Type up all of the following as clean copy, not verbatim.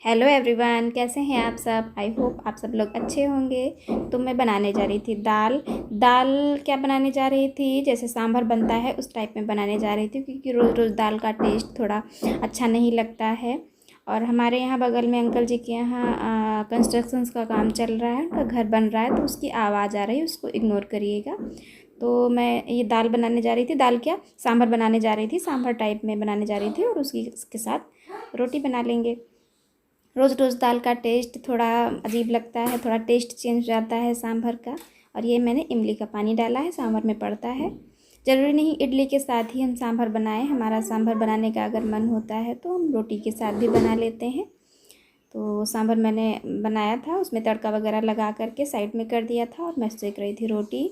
Hello everyone, कैसे हैं आप सब। आई होप आप सब लोग अच्छे होंगे। तो मैं बनाने जा रही थी दाल। दाल क्या बनाने जा रही थी, जैसे सांभर बनता है उस टाइप में बनाने जा रही थी, क्योंकि रोज़ रोज़ दाल का टेस्ट थोड़ा अच्छा नहीं लगता है। और हमारे यहाँ बगल में अंकल जी के यहाँ कंस्ट्रक्शंस का काम चल रहा है, उनका घर बन रहा है, तो उसकी आवाज़ आ रही है, उसको इग्नोर करिएगा। तो मैं ये दाल बनाने जा रही थी, दाल क्या सांभर बनाने जा रही थी, सांभर टाइप में बनाने जा रही थी, और उसके साथ रोटी बना लेंगे। रोज़ रोज़ दाल का टेस्ट थोड़ा अजीब लगता है, थोड़ा टेस्ट चेंज हो जाता है सांभर का। और ये मैंने इमली का पानी डाला है, सांभर में पड़ता है। ज़रूरी नहीं इडली के साथ ही हम सांभर बनाएं, हमारा सांभर बनाने का अगर मन होता है तो हम रोटी के साथ भी बना लेते हैं। तो सांभर मैंने बनाया था, उसमें तड़का वगैरह लगा करके साइड में कर दिया था, और मैं सेक रही थी रोटी।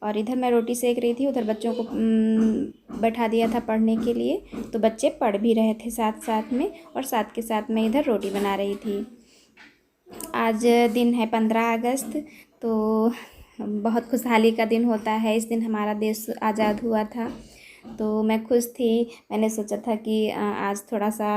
और इधर मैं रोटी सेक रही थी, उधर बच्चों को बैठा दिया था पढ़ने के लिए, तो बच्चे पढ़ भी रहे थे साथ साथ में, और साथ के साथ मैं इधर रोटी बना रही थी। आज दिन है 15 अगस्त। तो बहुत खुशहाली का दिन होता है, इस दिन हमारा देश आज़ाद हुआ था। तो मैं खुश थी। मैंने सोचा था कि आज थोड़ा सा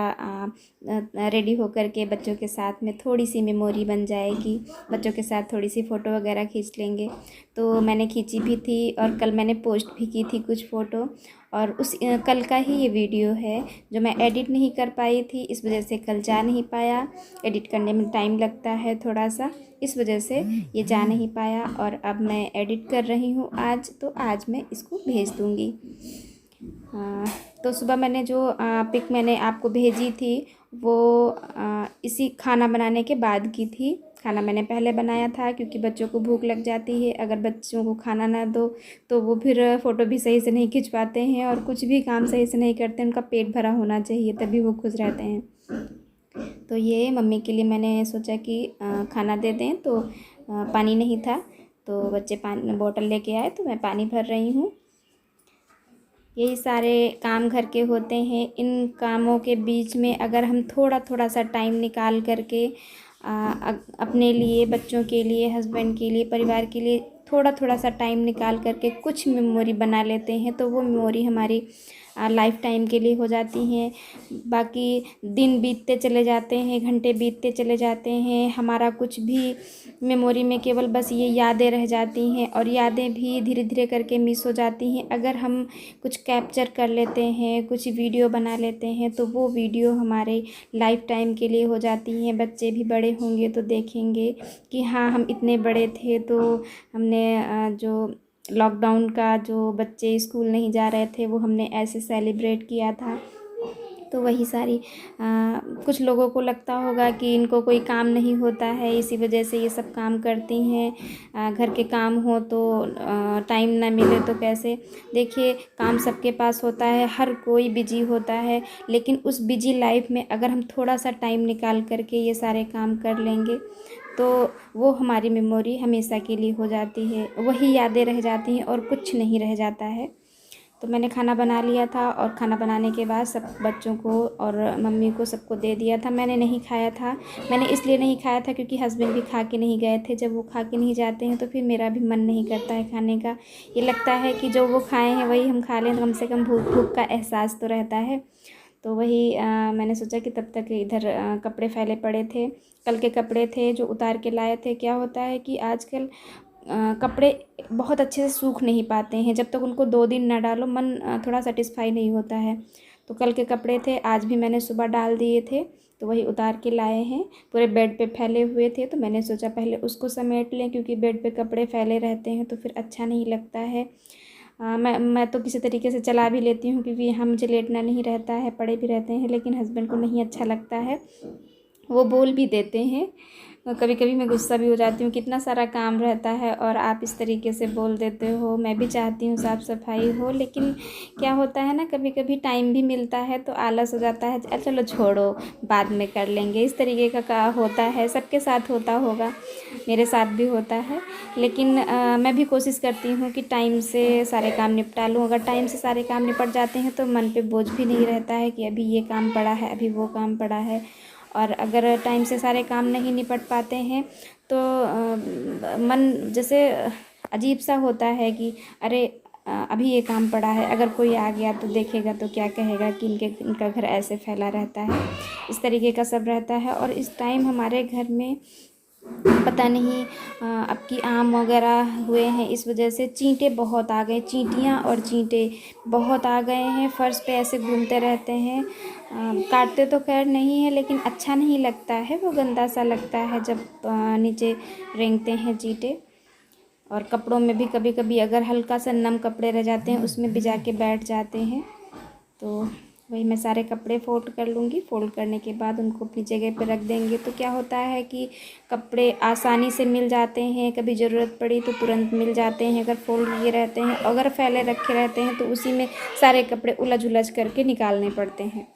रेडी होकर के बच्चों के साथ में थोड़ी सी मेमोरी बन जाएगी, बच्चों के साथ थोड़ी सी फ़ोटो वगैरह खींच लेंगे। तो मैंने खींची भी थी, और कल मैंने पोस्ट भी की थी कुछ फ़ोटो। और उस कल का ही ये वीडियो है, जो मैं एडिट नहीं कर पाई थी, इस वजह से कल जा नहीं पाया। एडिट करने में टाइम लगता है थोड़ा सा, इस वजह से ये जा नहीं पाया। और अब मैं एडिट कर रही हूँ आज, तो आज मैं इसको भेज दूँगी। तो सुबह मैंने जो पिक मैंने आपको भेजी थी, वो इसी खाना बनाने के बाद की थी। खाना मैंने पहले बनाया था, क्योंकि बच्चों को भूख लग जाती है, अगर बच्चों को खाना ना दो तो वो फिर फ़ोटो भी सही से नहीं खींच पाते हैं, और कुछ भी काम सही से नहीं करते। उनका पेट भरा होना चाहिए, तभी वो खुश रहते हैं। तो ये मम्मी के लिए मैंने सोचा कि खाना दे दें, तो पानी नहीं था, तो बच्चे पानी बॉटल लेके आए, तो मैं पानी भर रही हूँ। यही सारे काम घर के होते हैं। इन कामों के बीच में अगर हम थोड़ा थोड़ा सा टाइम निकाल करके अपने लिए, बच्चों के लिए, हस्बैंड के लिए, परिवार के लिए थोड़ा थोड़ा सा टाइम निकाल करके कुछ मेमोरी बना लेते हैं, तो वो मेमोरी हमारी लाइफ टाइम के लिए हो जाती हैं। बाकी दिन बीतते चले जाते हैं, घंटे बीतते चले जाते हैं, हमारा कुछ भी मेमोरी में केवल बस ये यादें रह जाती हैं, और यादें भी धीरे धीरे करके मिस हो जाती हैं। अगर हम कुछ कैप्चर कर लेते हैं, कुछ वीडियो बना लेते हैं, तो वो वीडियो हमारे लाइफ टाइम के लिए हो जाती हैं। बच्चे भी बड़े होंगे तो देखेंगे कि हाँ, हम इतने बड़े थे, तो हमने जो लॉकडाउन का, जो बच्चे स्कूल नहीं जा रहे थे, वो हमने ऐसे सेलिब्रेट किया था। तो वही सारी कुछ लोगों को लगता होगा कि इनको कोई काम नहीं होता है, इसी वजह से ये सब काम करती हैं। घर के काम हो तो टाइम ना मिले तो कैसे। देखिए, काम सबके पास होता है, हर कोई बिजी होता है, लेकिन उस बिजी लाइफ में अगर हम थोड़ा सा टाइम निकाल करके ये सारे काम कर लेंगे, तो वो हमारी मेमोरी हमेशा के लिए हो जाती है, वही यादें रह जाती हैं, और कुछ नहीं रह जाता है। तो मैंने खाना बना लिया था, और खाना बनाने के बाद सब बच्चों को और मम्मी को सबको दे दिया था। मैंने नहीं खाया था। मैंने इसलिए नहीं खाया था क्योंकि हस्बैंड भी खा के नहीं गए थे। जब वो खा के नहीं जाते हैं तो फिर मेरा भी मन नहीं करता है खाने का। ये लगता है कि जो वो खाए हैं वही हम खा लें, तो कम से कम भूख भूख का एहसास तो रहता है। तो वही मैंने सोचा कि तब तक इधर कपड़े फैले पड़े थे, कल के कपड़े थे जो उतार के लाए थे। क्या होता है कि आजकल कपड़े बहुत अच्छे से सूख नहीं पाते हैं, जब तक उनको 2 दिन ना डालो मन थोड़ा सेटिस्फाई नहीं होता है। तो कल के कपड़े थे, आज भी मैंने सुबह डाल दिए थे, तो वही उतार के लाए हैं। पूरे बेड पे फैले हुए थे, तो मैंने सोचा पहले उसको समेट लें, क्योंकि बेड पे कपड़े फैले रहते हैं तो फिर अच्छा नहीं लगता है। मैं तो किसी तरीके से चला भी लेती हूँ, क्योंकि यहाँ मुझे लेटना नहीं रहता है, पड़े भी रहते हैं, लेकिन हस्बैंड को नहीं अच्छा लगता है, वो बोल भी देते हैं। कभी कभी मैं गुस्सा भी हो जाती हूँ, कितना सारा काम रहता है और आप इस तरीके से बोल देते हो। मैं भी चाहती हूँ साफ़ सफाई हो, लेकिन क्या होता है ना, कभी कभी टाइम भी मिलता है तो आलस हो जाता है, चलो छोड़ो बाद में कर लेंगे, इस तरीके का होता है। सबके साथ होता होगा, मेरे साथ भी होता है। लेकिन मैं भी कोशिश करती हूँ कि टाइम से सारे काम निपटा लूँ। अगर टाइम से सारे काम निपट जाते हैं तो मन पे बोझ भी नहीं रहता है कि अभी ये काम पड़ा है, अभी वो काम पड़ा है। और अगर टाइम से सारे काम नहीं निपट पाते हैं तो मन जैसे अजीब सा होता है कि अरे अभी ये काम पड़ा है, अगर कोई आ गया तो देखेगा तो क्या कहेगा कि इनका घर ऐसे फैला रहता है। इस तरीके का सब रहता है। और इस टाइम हमारे घर में पता नहीं अब की आम वगैरह हुए हैं, इस वजह से चींटे बहुत आ गए, चींटियाँ और चींटे बहुत आ गए हैं। फर्श पे ऐसे घूमते रहते हैं। काटते तो खैर नहीं है, लेकिन अच्छा नहीं लगता है, वो गंदा सा लगता है जब नीचे रेंगते हैं चींटे। और कपड़ों में भी कभी कभी अगर हल्का सा नम कपड़े रह जाते हैं उसमें भी जाके बैठ जाते हैं। तो वही मैं सारे कपड़े फोल्ड कर लूँगी। फोल्ड करने के बाद उनको अपनी जगह पे रख देंगे। तो क्या होता है कि कपड़े आसानी से मिल जाते हैं, कभी ज़रूरत पड़ी तो तुरंत मिल जाते हैं। अगर फोल्ड किए रहते हैं, अगर फैले रखे रहते हैं तो उसी में सारे कपड़े उलझ उलझ करके निकालने पड़ते हैं।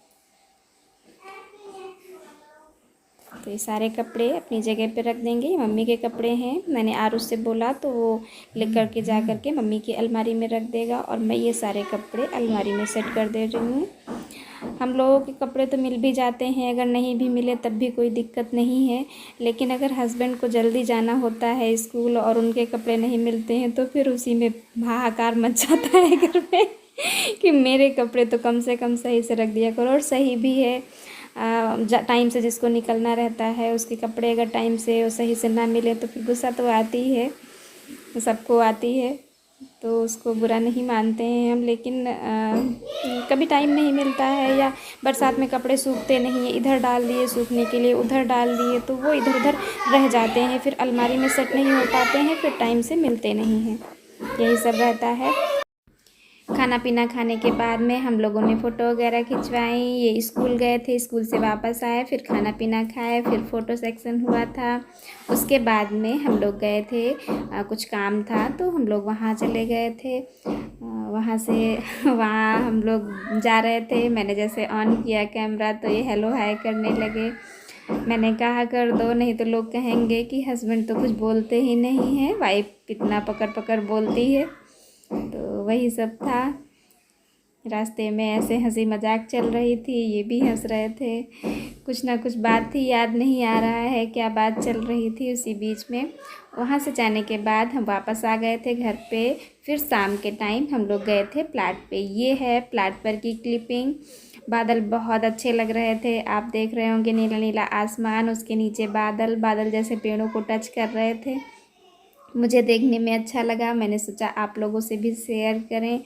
तो ये सारे कपड़े अपनी जगह पे रख देंगे। मम्मी के कपड़े हैं, मैंने आरुष से बोला तो वो लेकर के जा कर के मम्मी की अलमारी में रख देगा। और मैं ये सारे कपड़े अलमारी में सेट कर दे रही हूँ। हम लोगों के कपड़े तो मिल भी जाते हैं, अगर नहीं भी मिले तब भी कोई दिक्कत नहीं है। लेकिन अगर हस्बैंड को जल्दी जाना होता है स्कूल और उनके कपड़े नहीं मिलते हैं तो फिर उसी में हाहाकार मच जाता है घर में कि मेरे कपड़े तो कम से कम सही से रख दिया करो। और सही भी है, टाइम से जिसको निकलना रहता है उसके कपड़े अगर टाइम से और सही से ना मिले तो फिर गुस्सा तो आती ही है, सबको आती है। तो उसको बुरा नहीं मानते हैं हम। लेकिन कभी टाइम नहीं मिलता है या बरसात में कपड़े सूखते नहीं हैं, इधर डाल दिए सूखने के लिए, उधर डाल दिए तो वो इधर उधर रह जाते हैं, फिर अलमारी में सेट नहीं हो पाते हैं, फिर टाइम से मिलते नहीं हैं। यही सब रहता है। खाना पीना खाने के बाद में हम लोगों ने फ़ोटो वगैरह खिंचवाई। ये स्कूल गए थे, स्कूल से वापस आए, फिर खाना पीना खाए, फिर फ़ोटो सेक्शन हुआ था। उसके बाद में हम लोग गए थे, कुछ काम था तो हम लोग वहाँ चले गए थे। वहाँ से वहाँ हम लोग जा रहे थे, मैंने जैसे ऑन किया कैमरा तो ये हेलो हाय करने लगे। मैंने कहा कर दो, नहीं तो लोग कहेंगे कि हस्बैंड तो कुछ बोलते ही नहीं है, वाइफ कितना पकड़ पकड़ बोलती है। तो वही सब था। रास्ते में ऐसे हंसी मजाक चल रही थी, ये भी हंस रहे थे। कुछ ना कुछ बात थी, याद नहीं आ रहा है क्या बात चल रही थी उसी बीच में। वहाँ से जाने के बाद हम वापस आ गए थे घर पे। फिर शाम के टाइम हम लोग गए थे प्लाट पे। ये है प्लाट पर की क्लिपिंग। बादल बहुत अच्छे लग रहे थे, आप देख रहे होंगे नीला नीला आसमान, उसके नीचे बादल, बादल जैसे पेड़ों को टच कर रहे थे। मुझे देखने में अच्छा लगा, मैंने सोचा आप लोगों से भी शेयर करें।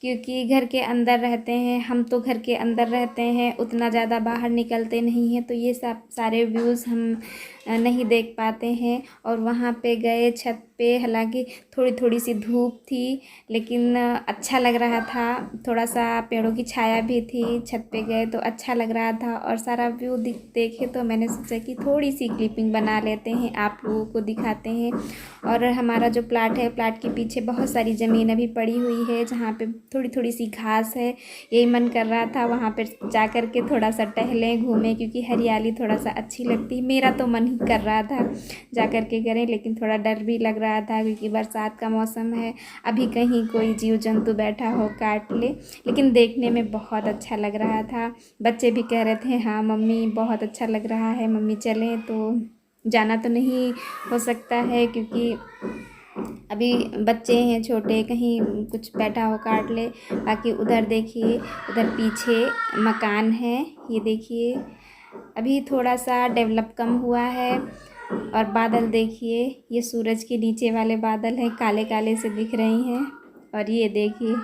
क्योंकि घर के अंदर रहते हैं हम, तो घर के अंदर रहते हैं, उतना ज़्यादा बाहर निकलते नहीं हैं, तो ये सब सारे व्यूज़ हम नहीं देख पाते हैं। और वहाँ पे गए छत पे, हालांकि थोड़ी थोड़ी सी धूप थी लेकिन अच्छा लग रहा था, थोड़ा सा पेड़ों की छाया भी थी। छत पे गए तो अच्छा लग रहा था और सारा व्यू देखे तो मैंने सोचा कि थोड़ी सी क्लिपिंग बना लेते हैं, आप लोगों को दिखाते हैं। और हमारा जो प्लाट है, प्लाट के पीछे बहुत सारी ज़मीन अभी पड़ी हुई है जहाँ पे थोड़ी थोड़ी सी घास है। यही मन कर रहा था वहाँ पर जा कर के थोड़ा सा टहलें घूमें, क्योंकि हरियाली थोड़ा सा अच्छी लगती है। मेरा तो मन ही कर रहा था जा कर के करें, लेकिन थोड़ा डर भी लग रहा था क्योंकि बरसात का मौसम है, अभी कहीं कोई जीव जंतु बैठा हो काट ले। लेकिन देखने में बहुत अच्छा लग रहा था। बच्चे भी कह रहे थे हाँ मम्मी बहुत अच्छा लग रहा है, मम्मी चलें। तो जाना तो नहीं हो सकता है क्योंकि अभी बच्चे हैं छोटे, कहीं कुछ बैठा हो काट ले। बाकी उधर देखिए, उधर पीछे मकान है, ये देखिए अभी थोड़ा सा डेवलप कम हुआ है। और बादल देखिए, ये सूरज के नीचे वाले बादल हैं, काले काले से दिख रही हैं। और ये देखिए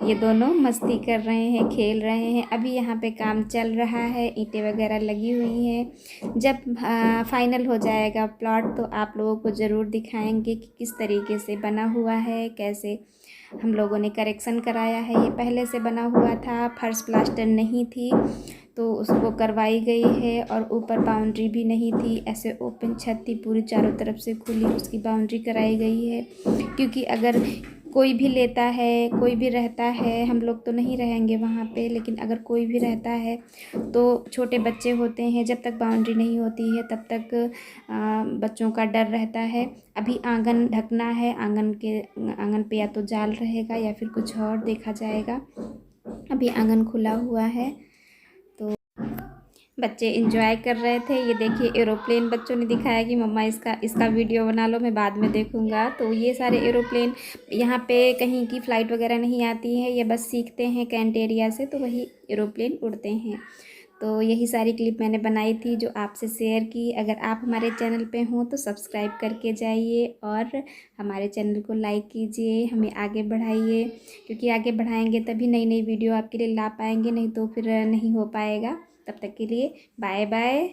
ये दोनों मस्ती कर रहे हैं, खेल रहे हैं। अभी यहाँ पे काम चल रहा है, ईंटें वगैरह लगी हुई हैं। जब फाइनल हो जाएगा प्लॉट तो आप लोगों को ज़रूर दिखाएंगे कि किस तरीके से बना हुआ है, कैसे हम लोगों ने करेक्शन कराया है। ये पहले से बना हुआ था, फर्श प्लास्टर नहीं थी तो उसको करवाई गई है। और ऊपर बाउंड्री भी नहीं थी, ऐसे ओपन छत थी पूरी चारों तरफ से खुली, उसकी बाउंड्री कराई गई है। क्योंकि अगर कोई भी लेता है, कोई भी रहता है, हम लोग तो नहीं रहेंगे वहाँ पे, लेकिन अगर कोई भी रहता है तो छोटे बच्चे होते हैं, जब तक बाउंड्री नहीं होती है तब तक बच्चों का डर रहता है। अभी आंगन ढकना है, आंगन पे या तो जाल रहेगा या फिर कुछ और देखा जाएगा। अभी आंगन खुला हुआ है। तो बच्चे एंजॉय कर रहे थे। ये देखिए एरोप्लेन बच्चों ने दिखाया कि मम्मा इसका वीडियो बना लो, मैं बाद में देखूँगा। तो ये सारे एरोप्लेन यहाँ पे कहीं की फ़्लाइट वगैरह नहीं आती है, ये बस सीखते हैं कैंट एरिया से, तो वही एरोप्लेन उड़ते हैं। तो यही सारी क्लिप मैंने बनाई थी जो आपसे शेयर की। अगर आप हमारे चैनल पे हों तो सब्सक्राइब करके जाइए और हमारे चैनल को लाइक कीजिए, हमें आगे बढ़ाइए, क्योंकि आगे बढ़ाएंगे तभी नई नई वीडियो आपके लिए ला पाएंगे, नहीं तो फिर नहीं हो पाएगा। तब तक के लिए बाय बाय।